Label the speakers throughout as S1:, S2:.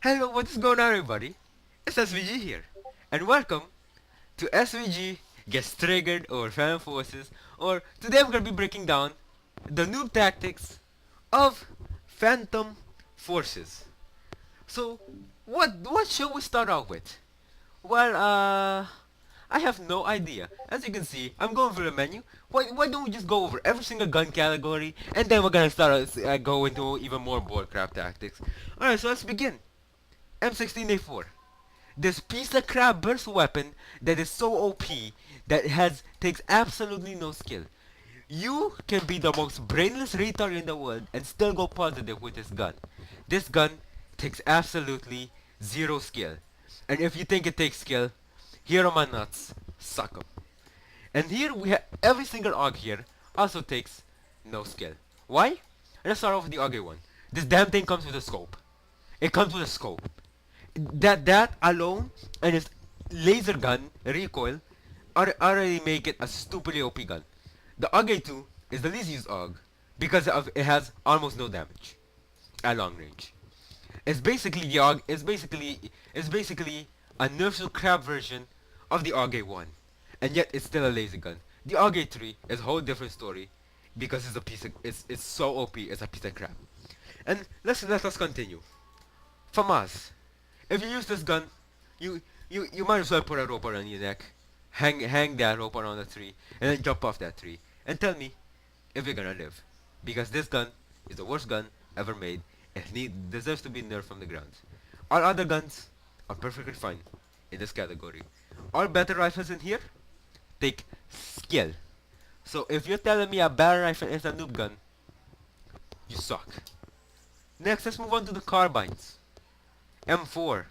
S1: Hello, what is going on, everybody? It's SVG here, and welcome to SVG Gets Triggered or Fan Forces. Or today I'm gonna be breaking down the noob tactics of Phantom Forces. So, what should we start off with? Well, I have no idea. As you can see, I'm going through the menu. Why don't we just go over every single gun category, and then we're gonna start go into even more bullcrap tactics. Alright, so let's begin. M16A4. This piece of crap burst weapon that is so OP that takes absolutely no skill. You can be the most brainless retard in the world and still go positive with this gun. This gun takes absolutely zero skill. And if you think it takes skill, here are my nuts. Suck 'em. And here we have every single AUG here also takes no skill. Why? Let's start off with the AUG one. This damn thing comes with a scope. It comes with a scope. That alone and its laser gun recoil already make it a stupidly OP gun. The AUG A2 is the least used AUG because it has almost no damage at long range. It's basically the AUG. It's basically a nerfed crap version of the AUG A1, and yet it's still a laser gun. The AUG A3 is a whole different story because it's so OP. It's a piece of crap. And let us continue. FAMAS. If you use this gun, you might as well put a rope around your neck, hang that rope around the tree, and then jump off that tree, and tell me if you're gonna live, because this gun is the worst gun ever made, and deserves to be nerfed from the ground. All other guns are perfectly fine in this category. All battle rifles in here take skill. So if you're telling me a battle rifle is a noob gun, you suck. Next, let's move on to the carbines. M4.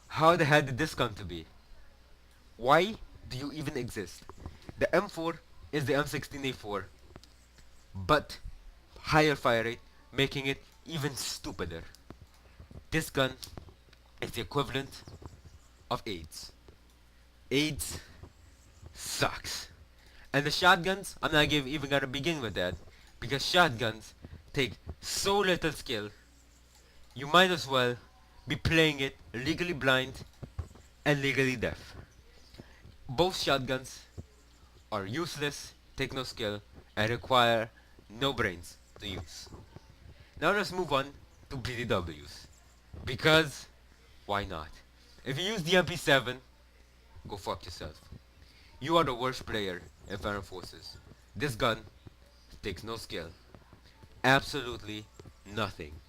S1: How the hell did this come to be? Why do you even exist? The M4 is the M16A4, but higher fire rate, making it even stupider. This gun is the equivalent of AIDS. AIDS sucks. And the shotguns, I'm not even gonna begin with that, because shotguns take so little skill, you might as well be playing it legally blind and legally deaf. Both shotguns are useless, take no skill, and require no brains to use. Now let's move on to BDWs. Because, why not? If you use the MP7, go fuck yourself. You are the worst player in Phantom Forces. This gun takes no skill. Absolutely nothing.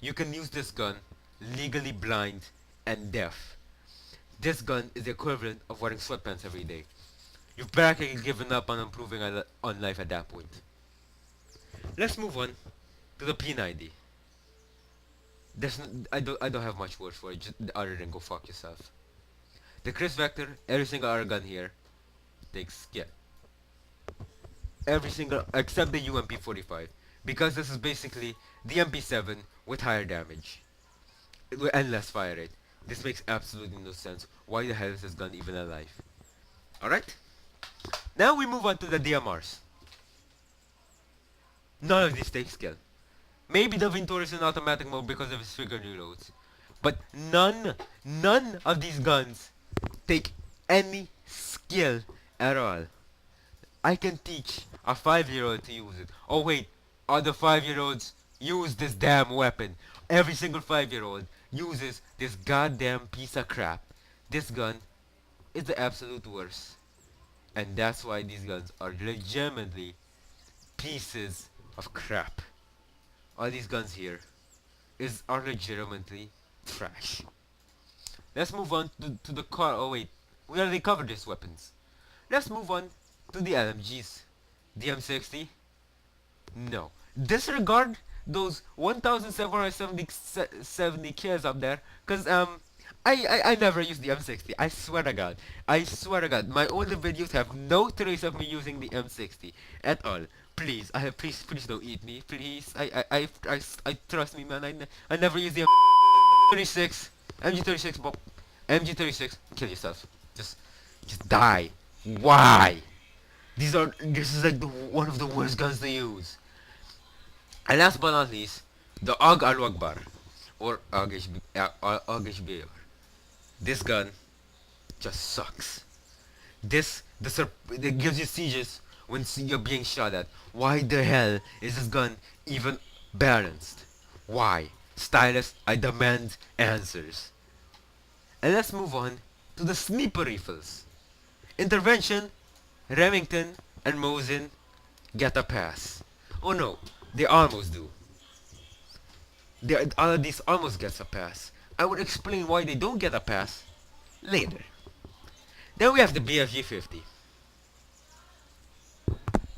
S1: You can use this gun legally blind and deaf. This gun is the equivalent of wearing sweatpants every day. You've practically given up on improving on life at that point. Let's move on to the P90. I don't have much words for it, other than go fuck yourself. The Chris Vector, every single other gun here takes skill. Every single except the UMP45, because this is basically the MP7 with higher damage and less fire rate. This makes absolutely no sense. Why the hell is this gun even alive? Alright? Now we move on to the DMRs. None of these take skill. Maybe the Vintor is in automatic mode because of his trigger reloads. But none of these guns take any skill at all. I can teach a 5-year-old to use it. Oh wait, other 5-year-olds use this damn weapon. Every single 5-year-old uses this goddamn piece of crap. This gun is the absolute worst. And that's why these guns are legitimately pieces of crap. All these guns here are legitimately trash. Let's move on to the car. Oh wait, we already covered these weapons. Let's move on to the LMGs. The M60? No. Disregard those 1,770 kills up there, cause I never used the M60. I swear to God. I swear to God. My older videos have no trace of me using the M60 at all. Please, please don't eat me. Please, I trust me, man. I never use the M36, MG36, MG36. Kill yourself. Just die. Why? This is like one of the worst guns to use. And last but not least, the AUG Al Akbar, or August Bear. This gun just sucks. It gives you seizures when you're being shot at. Why the hell is this gun even balanced? Why? Stylus, I demand answers. And let's move on to the sniper rifles. Intervention, Remington, and Mosin get a pass. Oh no, they almost do. All of these almost gets a pass. I will explain why they don't get a pass later. Then we have the BFG-50.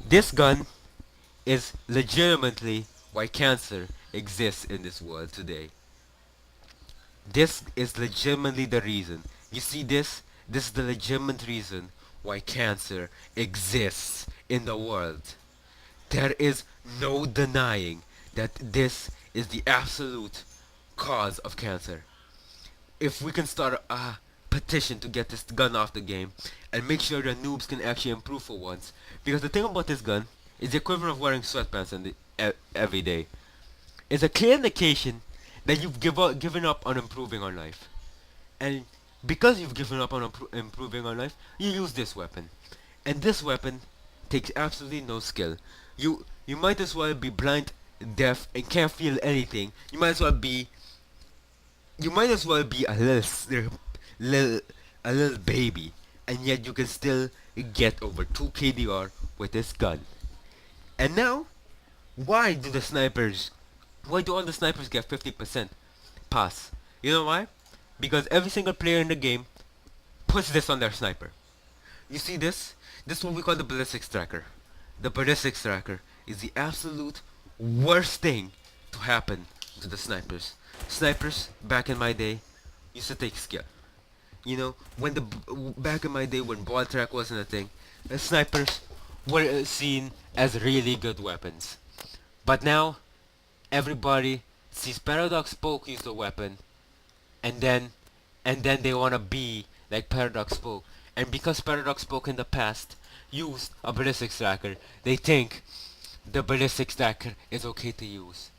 S1: This gun is legitimately why cancer exists in this world today. This is legitimately the reason. You see this? This is the legitimate reason why cancer exists in the world. There is no denying that this is the absolute cause of cancer. If we can start a petition to get this gun off the game and make sure the noobs can actually improve for once, because the thing about this gun is the equivalent of wearing sweatpants every day. It's a clear indication that you've given up on improving on life. And because you've given up on improving on life, you use this weapon. And this weapon takes absolutely no skill. You might as well be blind, deaf, and can't feel anything. You might as well be little a little baby, and yet you can still get over 2 KDR with this gun. And now, why do the snipers why do all the snipers get 50% pass? You know why? Because every single player in the game puts this on their sniper. You see this? This is what we call the ballistics tracker. The ballistics tracker is the absolute worst thing to happen to the snipers. Snipers, back in my day, used to take skill. You know, back in my day when ball track wasn't a thing, the snipers were seen as really good weapons. But now, everybody sees Paradox Spoke use the weapon, and then they wanna be like Paradox Spoke. And because Paradox Spoke in the past used a ballistics tracker, they think the ballistics tracker is okay to use.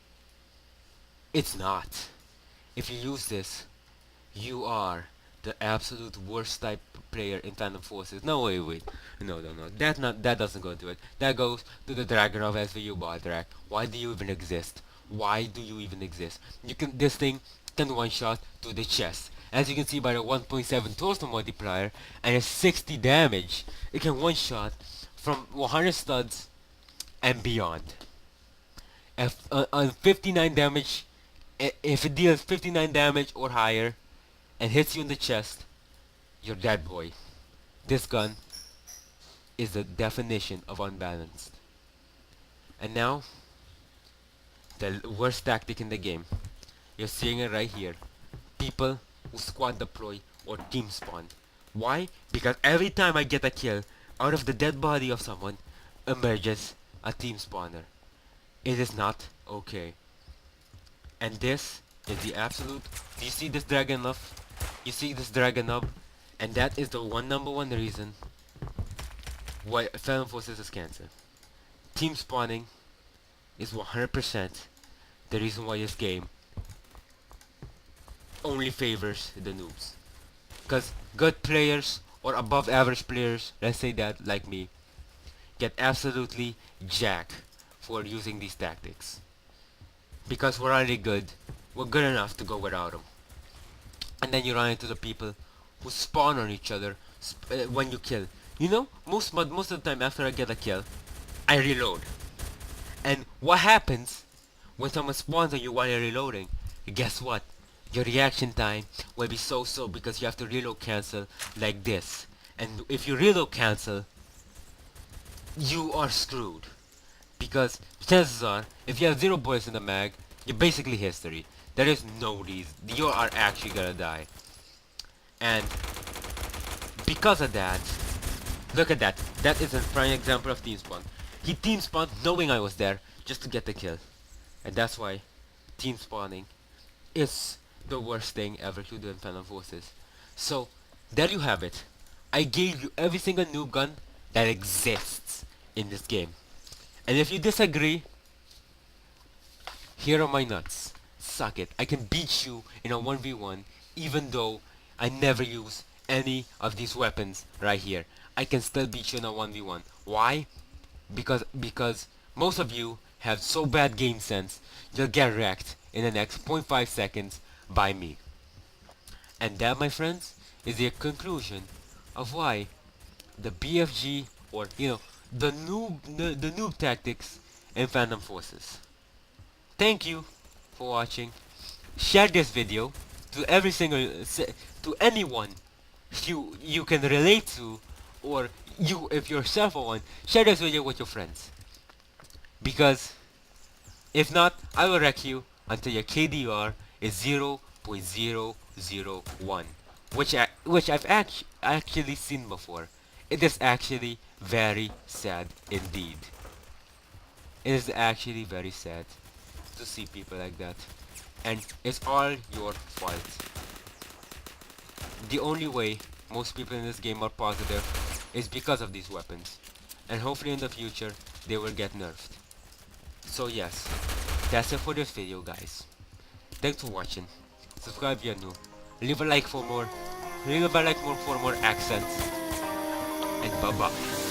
S1: It's not. If you use this, you are the absolute worst type player in Phantom Forces. No, wait. No. That doesn't go to it. That goes to the Dragon of SVU Bartrack. Why do you even exist? Why do you even exist? This thing can one shot to the chest. As you can see by the 1.7 torso multiplier and its 60 damage, it can one shot from 100 studs and beyond. On 59 damage, if it deals 59 damage or higher and hits you in the chest, you're dead, boy. This gun is the definition of unbalanced. And now, the worst tactic in the game. You're seeing it right here. People who squad deploy or team spawn. Why? Because every time I get a kill, out of the dead body of someone emerges a team spawner. It is not okay. And this is the absolute. Do you see this dragon nub? You see this dragon nub? And that is the number one reason why Phantom Forces is cancer. Team spawning is 100% the reason why this game only favors the noobs. Because good players or above average players, let's say that like me, get absolutely jacked for using these tactics. Because we're already good, we're good enough to go without them. And then you run into the people who spawn on each other when you kill. You know, most of the time after I get a kill, I reload. And what happens when someone spawns on you while you're reloading? Guess what? Your reaction time will be so because you have to reload cancel like this. And if you reload cancel, you are screwed. Because chances are, if you have 0 bullets in the mag, you're basically history. There is no reason. You are actually gonna die. And because of that, look at that. That is a prime example of team spawn. He team spawned knowing I was there just to get the kill. And that's why team spawning is the worst thing ever to do in Phantom Forces. So, there you have it. I gave you every single noob gun that exists in this game. And if you disagree, here are my nuts. suck it. I can beat you in a 1v1 even though I never use any of these weapons right here. I can still beat you in a 1v1. Why? Because most of you have so bad game sense, you'll get wrecked in the next point 0.5 seconds by me. And that, my friends, is the conclusion of why the BFG, or the noob tactics in Phantom Forces. Thank you for watching. Share this video to to anyone you can relate to, or you if you're yourself one. Share this video with your friends, because if not, I will wreck you until your KDR is 0.001, which I've actually seen before. It is actually very sad indeed. It is actually very sad to see people like that, and it's all your fault. The only way most people in this game are positive is because of these weapons, and hopefully in the future they will get nerfed. So yes, that's it for this video, guys. Thanks for watching. Subscribe if you're new. Leave a like for more. Leave a like for more accents. And bye bye.